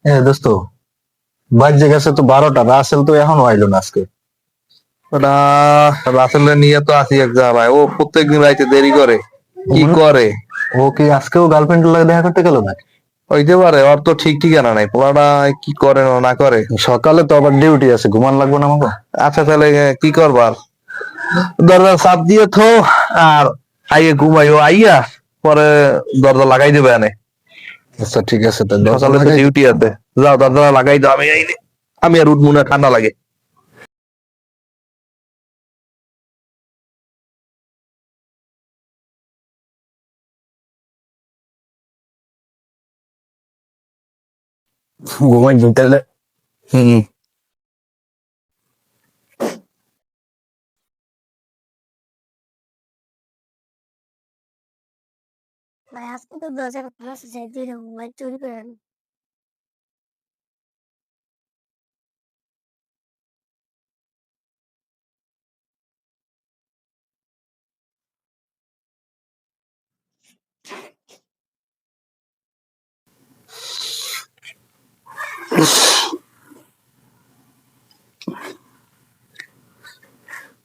দোস্ত, বাজে গেছে তো 12টা। রাসেল তো এখনো আইলো না আজকে। ওটা রাসেলের নিয়ে তো আছি এক জায়গায়, ও প্রত্যেকদিন রাইতে দেরি করে। কি মনে- করে? ও কি আজকেও গার্লফ্রেন্ডের লাগে দেখা করতে গেল না? হইতে পারে, ওর তো ঠিক ঠিকানা নাই, পোলাটা কি করে না করে। সকালে তো আবার ডিউটি আছে, ঘুমান লাগবে না আমাকে? আচ্ছা তাহলে কি করবার, দরজা চাপ দিয়ে থো আর আইয়ে ঘুমাইও, আইয়া পরে দরজা লাগাই দেবে আনে। আচ্ছা ঠিক আছে, তো দরজা সকালে তো লাগাই। ডিউটি আছে, যাও দরজা লাগাই দাও, আমি আইনি। আমি আর উঠবো না, ঠান্ডা লাগে। ঘুমাই তাহলে। হম। ভাই আজকে তো দরজা খোলা আছে, যাই দিয়ে মোবাইল চুরি করে আনি।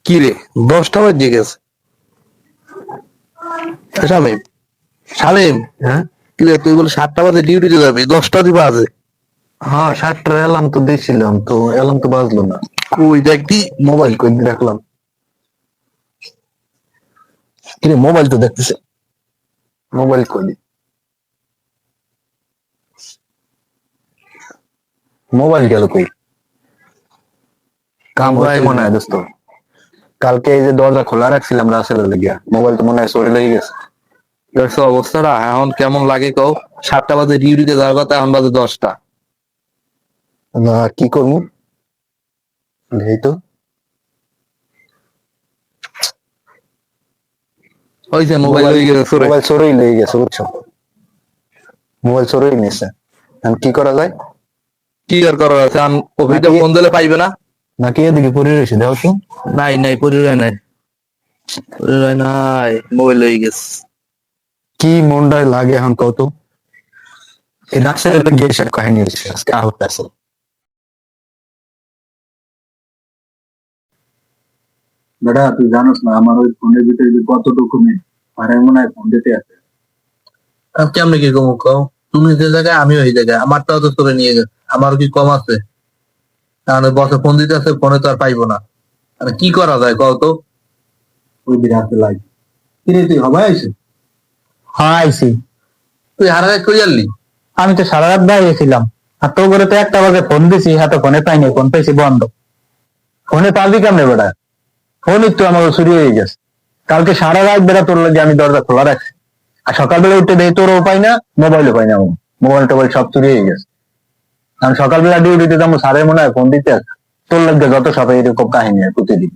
কি রে, 10টা বাজে গেছে। শামিম, শামিম, হ্যাঁ কি রে, তুই বলে 7টা বাজে ডিউটিতে যাবি, 10টা দিবা আছে। হ্যাঁ, 7টার অ্যালার্ম তো দিয়েছিলাম, তো অ্যালার্ম তো বাজলো না। কই দেখি। মোবাইল কই রাখলাম? কিরে, মোবাইল তো দেখতেছে। মোবাইল কই? মোবাইল গেল কই? কাম হচ্ছে মোবাইল মনে হয় দোস্ত। কালকে এই যে দরজা খোলা রাখছিলাম রাসেলের লাগিয়া, মোবাইল তো মনে হয় চোরে লেগে গেছে। দেখছো অবস্থাটা এখন কেমন লাগে কও? 7টা বাজে ডিউটিতে যাওয়ার কথা, এখন বাজে 10টা। না, কি করবো? এই তো ওই যে মোবাইল হয়ে গেছে চোরে। মোবাইল চোরেই লেগে গেছে বুঝছো। মোবাইল চোরেই নিছে। এখন কি করা যায়? কি আর করার আছে, অফিসে নাকি ফোন দিলে পাইবে না। নাকি এদিকে পড়ে রয়েছে, দেখো তো। নাই নাই, পরিচয় নাই, পরিচয় নাই, মোবাইল হয়ে গেছে। কি মনটায় লাগে এখন কত। এই রাসেলের গিয়ে সব কাহিনী হয়েছে আজকে আহত আছে। বেটা, তুই জানোস না আমার ওই ফোনের ভিতরে যে কত ডকুমেন্ট, আর মনে হয় ফোন দিতে আছে। আর কেমনে কি কম কও? তুমি যে জায়গায় আমি ওই জায়গায়, আমারটাও তো তোরে নিয়ে গেছে, আমার কি কম আছে? তাহলে বসে ফোন দিতে আছে, ফোনে তো আর পাইবো না। আর কি করা যায় কও তো? ওই দিকে হাতে লাগে। কিরে তুই হবাই আছে? হ্যাঁ আইসি। তুই হারা কই জানলি? আমি তো সারা রাত বাইরে ছিলাম, আর তো করে তো 1টা বাজে ফোন দিছি, হাতে ফোনে পাইনি, ফোন পাইছি বন্ধ। ফোনে পাবি কেমনে বেটা? ফোন একটু আমার চুরি হয়ে গেছে। কালকে সারা রাত বেড়া তোর লাগে আমি দরজা খোলা রাখছি, আর সকালবেলা উঠে দেখি তোরও পাই না, মোবাইলও পাই না। আমার মোবাইল টোবাইল সব চুরি হয়ে গেছে। আমি সকালবেলা ডিউটিতে যাবো, স্যারের মনে হয় ফোন দিতে আছে। তোর লাগবে যত সবাই এরকম কাহিনী হয় প্রতিদিন।